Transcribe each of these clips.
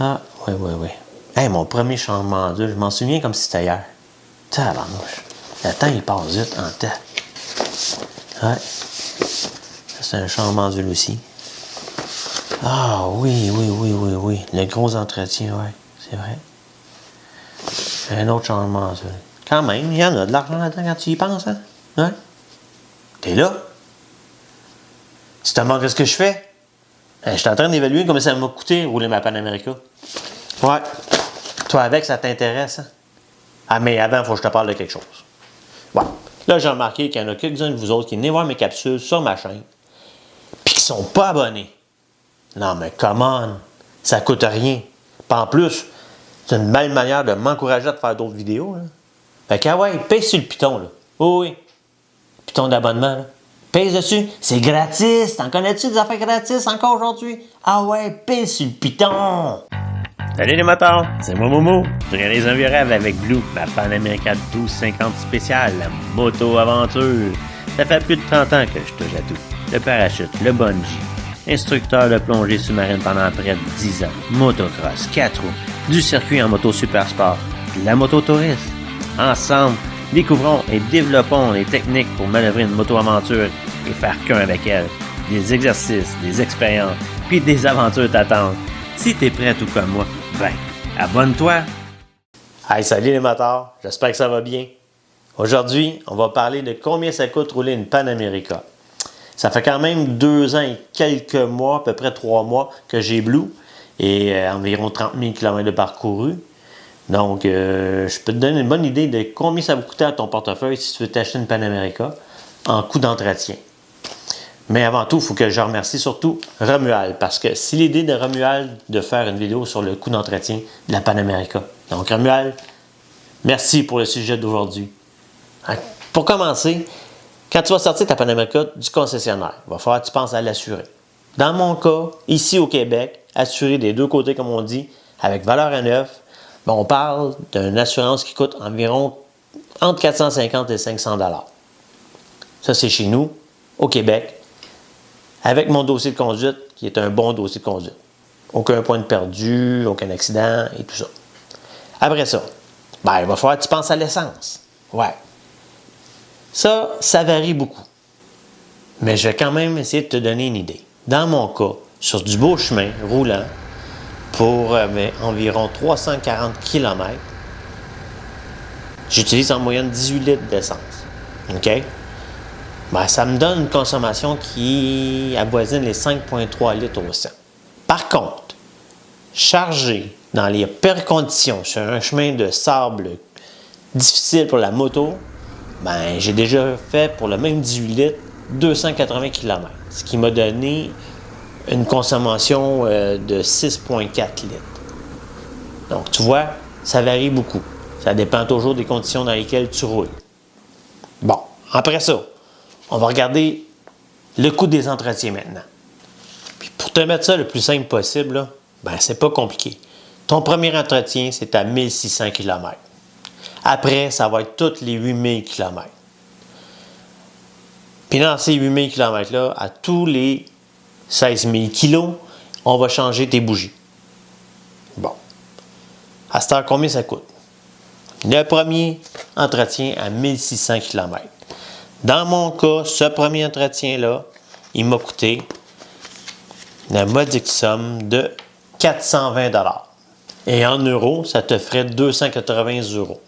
Ah, oui. Hey, mon premier changement d'huile, je m'en souviens comme si c'était hier. Tabarnouche. Le temps, il passe vite en tête. Ouais. Ça, c'est un changement d'huile aussi. Ah, oui. Le gros entretien, ouais. C'est vrai. Un autre changement d'huile. Quand même, il y en a de l'argent là-dedans quand tu y penses, hein? Ouais. T'es là? Tu te demandes ce que je fais? Je suis en train d'évaluer combien ça m'a coûté rouler ma Panamérica. Ouais. Toi, avec, ça t'intéresse, hein? Ah, mais avant, il faut que je te parle de quelque chose. Ouais. Là, j'ai remarqué qu'il y en a quelques-uns de vous autres qui venaient voir mes capsules sur ma chaîne, puis qui sont pas abonnés. Non, mais come on! Ça coûte rien. Puis en plus, c'est une belle manière de m'encourager à te faire d'autres vidéos, là. Fait que, ah ouais, pèse sur le piton, là. Oui. Piton d'abonnement, là. Pèse dessus. C'est gratis. T'en connais-tu des affaires gratis encore aujourd'hui? Ah ouais, pèse sur le piton. Salut les motards, c'est moi Momo. Je réalise un virage avec Blue, ma Panamérica 1250 spéciale, la moto-aventure. Ça fait plus de 30 ans que je touche à tout. Le parachute, le bungee, instructeur de plongée sous-marine pendant près de 10 ans, motocross, 4 roues, du circuit en moto super sport, de la moto touriste. Ensemble, découvrons et développons les techniques pour manœuvrer une moto-aventure et faire qu'un avec elle. Des exercices, des expériences, puis des aventures t'attendent. Si t'es prêt tout comme moi, ben, abonne-toi! Hey, salut les motards, j'espère que ça va bien. Aujourd'hui, on va parler de combien ça coûte rouler une Panamérica. Ça fait quand même 2 ans et quelques mois, à peu près 3 mois, que j'ai Blue et environ 30 000 km de parcouru. Donc, je peux te donner une bonne idée de combien ça va coûter à ton portefeuille si tu veux t'acheter une Panamérica en coût d'entretien. Mais avant tout, il faut que je remercie surtout Romuald, parce que c'est l'idée de Romuald de faire une vidéo sur le coût d'entretien de la Panamérica. Donc Romuald, merci pour le sujet d'aujourd'hui. Pour commencer, quand tu vas sortir ta Panamérica du concessionnaire, il va falloir que tu penses à l'assurer. Dans mon cas, ici au Québec, assuré des deux côtés comme on dit, avec valeur à neuf, ben on parle d'une assurance qui coûte environ entre 450 et 500 $. Ça, c'est chez nous, au Québec, avec mon dossier de conduite, qui est un bon dossier de conduite. Aucun point de perdu, aucun accident et tout ça. Après ça, ben, il va falloir que tu penses à l'essence. Ouais. Ça varie beaucoup. Mais je vais quand même essayer de te donner une idée. Dans mon cas, sur du beau chemin roulant, pour environ 340 km, j'utilise en moyenne 18 litres d'essence. OK? Ben, ça me donne une consommation qui avoisine les 5,3 litres au 100. Par contre, chargé dans les pires conditions sur un chemin de sable difficile pour la moto, ben, j'ai déjà fait pour le même 18 litres 280 km, ce qui m'a donné une consommation de 6,4 litres. Donc, tu vois, ça varie beaucoup. Ça dépend toujours des conditions dans lesquelles tu roules. Bon, après ça, on va regarder le coût des entretiens maintenant. Puis pour te mettre ça le plus simple possible, là, ben c'est pas compliqué. Ton premier entretien, c'est à 1600 km. Après, ça va être tous les 8000 km. Puis dans ces 8000 km-là, à tous les 16 000 kg, on va changer tes bougies. Bon. À cette heure, combien ça coûte? Le premier entretien à 1600 km. Dans mon cas, ce premier entretien-là, il m'a coûté la modique somme de 420 $. Et en euros, ça te ferait 280 €.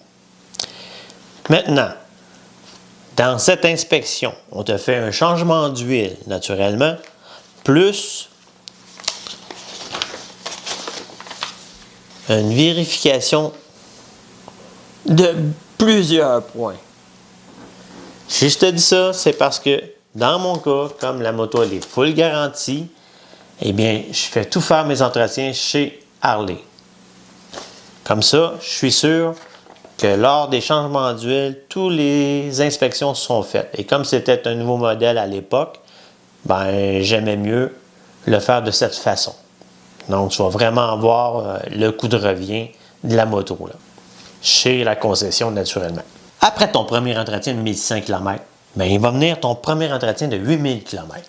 Maintenant, dans cette inspection, on te fait un changement d'huile, naturellement, plus une vérification de plusieurs points. Si je te dis ça, c'est parce que dans mon cas, comme la moto elle est full garantie, eh bien, je fais tout faire mes entretiens chez Harley. Comme ça, je suis sûr que lors des changements d'huile, toutes les inspections sont faites. Et comme c'était un nouveau modèle à l'époque, ben, j'aimais mieux le faire de cette façon. Donc, tu vas vraiment avoir le coût de revient de la moto, là, chez la concession, naturellement. Après ton premier entretien de 1600 km, ben, il va venir ton premier entretien de 8000 km.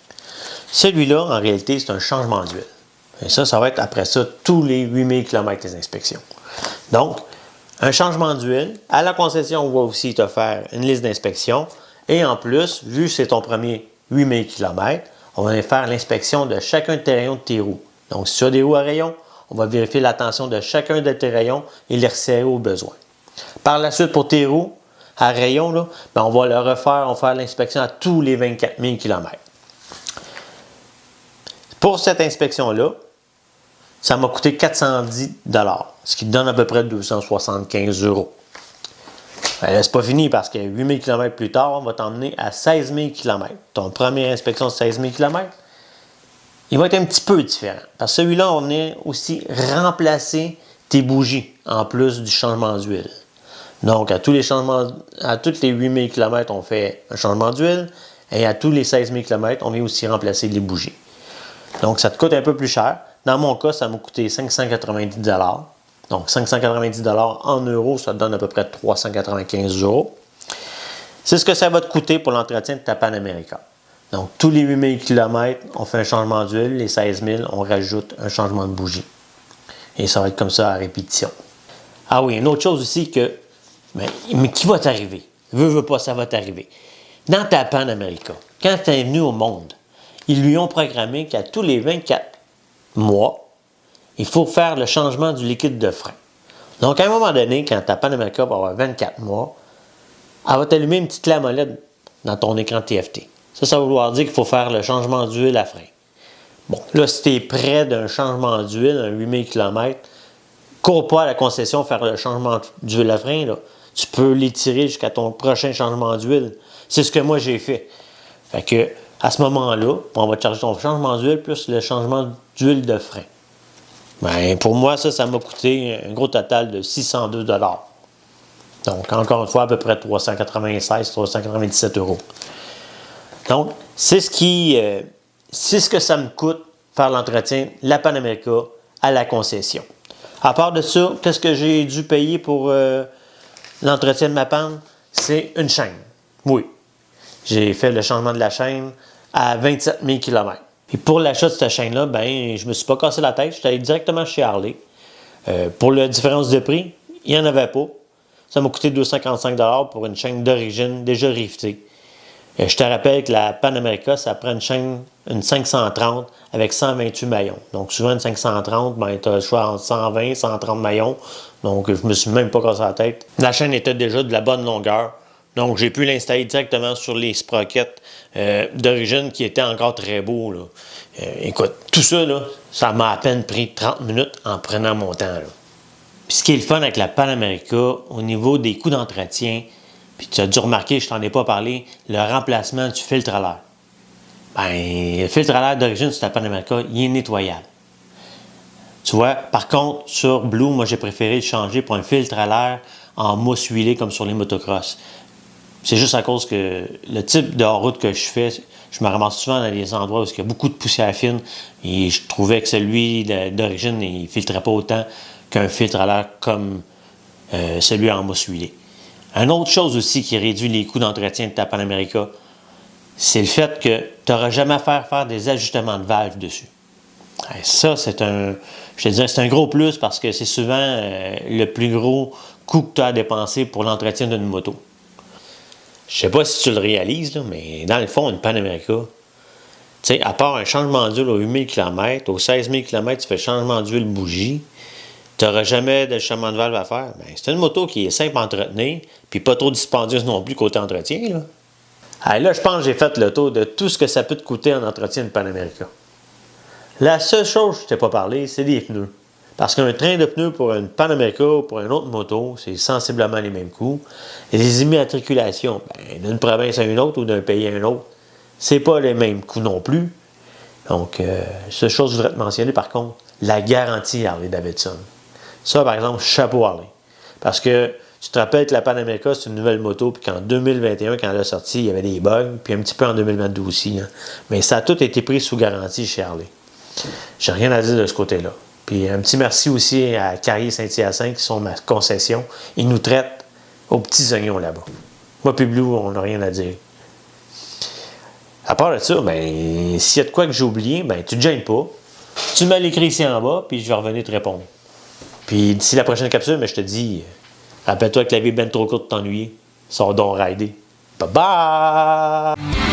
Celui-là, en réalité, c'est un changement d'huile. Et ça va être après ça tous les 8000 km les inspections. Donc, un changement d'huile, à la concession, on va aussi te faire une liste d'inspections. Et en plus, vu que c'est ton premier 8000 km, on va aller faire l'inspection de chacun de tes rayons de tes roues. Donc, si tu as des roues à rayons, on va vérifier la tension de chacun de tes rayons et les resserrer au besoin. Par la suite, pour tes roues à rayons, là, on va le refaire, on va faire l'inspection à tous les 24 000 km. Pour cette inspection-là, ça m'a coûté 410 $, ce qui te donne à peu près 275 €. C'est pas fini parce que 8000 km plus tard, on va t'emmener à 16 000 km. Ton première inspection de 16 000 km, il va être un petit peu différent. Parce que celui-là, on a aussi remplacé tes bougies en plus du changement d'huile. Donc, à tous les 8000 km, on fait un changement d'huile. Et à tous les 16 000 km, on vient aussi remplacer les bougies. Donc, ça te coûte un peu plus cher. Dans mon cas, ça m'a coûté 590 $. Donc, 590 $ en euros, ça te donne à peu près 395 €. C'est ce que ça va te coûter pour l'entretien de ta Pan America. Donc, tous les 8000 km, on fait un changement d'huile. Les 16 000, on rajoute un changement de bougie. Et ça va être comme ça à répétition. Ah oui, une autre chose aussi que... Mais qui va t'arriver? Veux pas, ça va t'arriver. Dans ta Pan America, quand tu es venu au monde, ils lui ont programmé qu'à tous les 24 mois, il faut faire le changement du liquide de frein. Donc, à un moment donné, quand ta Pan America va avoir 24 mois, elle va t'allumer une petite lame OLED dans ton écran TFT. Ça va vouloir dire qu'il faut faire le changement d'huile à frein. Bon, là, si tu es près d'un changement d'huile, un 8000 km, cours pas à la concession faire le changement d'huile à frein. Là. Tu peux l'étirer jusqu'à ton prochain changement d'huile. C'est ce que moi j'ai fait. Fait que, à ce moment-là, on va te charger ton changement d'huile plus le changement d'huile de frein. Ben, pour moi, ça m'a coûté un gros total de 602 $. Donc, encore une fois, à peu près 397 €. Donc, c'est ce que ça me coûte faire l'entretien de la Pan America à la concession. À part de ça, qu'est-ce que j'ai dû payer pour l'entretien de ma panne? C'est une chaîne. Oui. J'ai fait le changement de la chaîne à 27 000 km. Et pour l'achat de cette chaîne-là, ben, je me suis pas cassé la tête. J'étais allé directement chez Harley. Pour la différence de prix, il n'y en avait pas. Ça m'a coûté 255 $ pour une chaîne d'origine déjà rivetée. Je te rappelle que la Pan America, ça prend une chaîne, une 530 avec 128 maillons. Donc, souvent, une 530, ben, tu as le choix entre 120 et 130 maillons. Donc, je me suis même pas cassé la tête. La chaîne était déjà de la bonne longueur. Donc, j'ai pu l'installer directement sur les sprockets d'origine qui étaient encore très beaux. Là. Écoute, tout ça, là, ça m'a à peine pris 30 minutes en prenant mon temps. Là. Puis, ce qui est le fun avec la Pan America, au niveau des coûts d'entretien, puis tu as dû remarquer, je t'en ai pas parlé, le remplacement du filtre à l'air. Ben, le filtre à l'air d'origine sur ta Pan America, il est nettoyable. Tu vois, par contre, sur Blue, moi, j'ai préféré le changer pour un filtre à l'air en mousse huilée comme sur les motocross. C'est juste à cause que le type de hors-route que je fais, je me ramasse souvent dans des endroits où il y a beaucoup de poussière fine et je trouvais que celui d'origine, il ne filtrait pas autant qu'un filtre à l'air comme celui en mousse huilée. Une autre chose aussi qui réduit les coûts d'entretien de ta Pan America, c'est le fait que tu n'auras jamais à faire des ajustements de valves dessus. Et ça, c'est un gros plus parce que c'est souvent le plus gros coût que tu as à dépenser pour l'entretien d'une moto. Je sais pas si tu le réalises, là, mais dans le fond, une Pan America, tu sais, à part un changement d'huile aux 8000 km, aux 16 000 km, tu fais changement d'huile bougie, tu n'auras jamais d'ajustement de valve à faire. Ben, c'est une moto qui est simple à entretenir, puis pas trop dispendieuse non plus côté entretien. Là, là je pense que j'ai fait le tour de tout ce que ça peut te coûter en entretien de Pan America. La seule chose que je t'ai pas parlé, c'est des pneus. Parce qu'un train de pneus pour une Pan America ou pour une autre moto, c'est sensiblement les mêmes coûts. Et les immatriculations, d'une province à une autre ou d'un pays à un autre, c'est pas les mêmes coûts non plus. Donc, seule chose que je voudrais te mentionner, par contre, la garantie Harley-Davidson. Ça, par exemple, chapeau Harley. Parce que tu te rappelles que la Pan America, c'est une nouvelle moto, puis qu'en 2021, quand elle a sorti, il y avait des bugs, puis un petit peu en 2022 aussi. Hein. Mais ça a tout été pris sous garantie chez Harley. J'ai rien à dire de ce côté-là. Puis un petit merci aussi à Carrier-Saint-Hyacinthe qui sont ma concession. Ils nous traitent aux petits oignons là-bas. Moi puis Blue, on n'a rien à dire. À part de ça, ben, s'il y a de quoi que j'ai oublié, ben, tu ne te gênes pas. Tu me l'écris ici en bas, puis je vais revenir te répondre. Puis d'ici la prochaine capsule, mais je te dis, rappelle-toi que la vie est ben trop courte de t'ennuyer. Sors donc rider. Bye bye!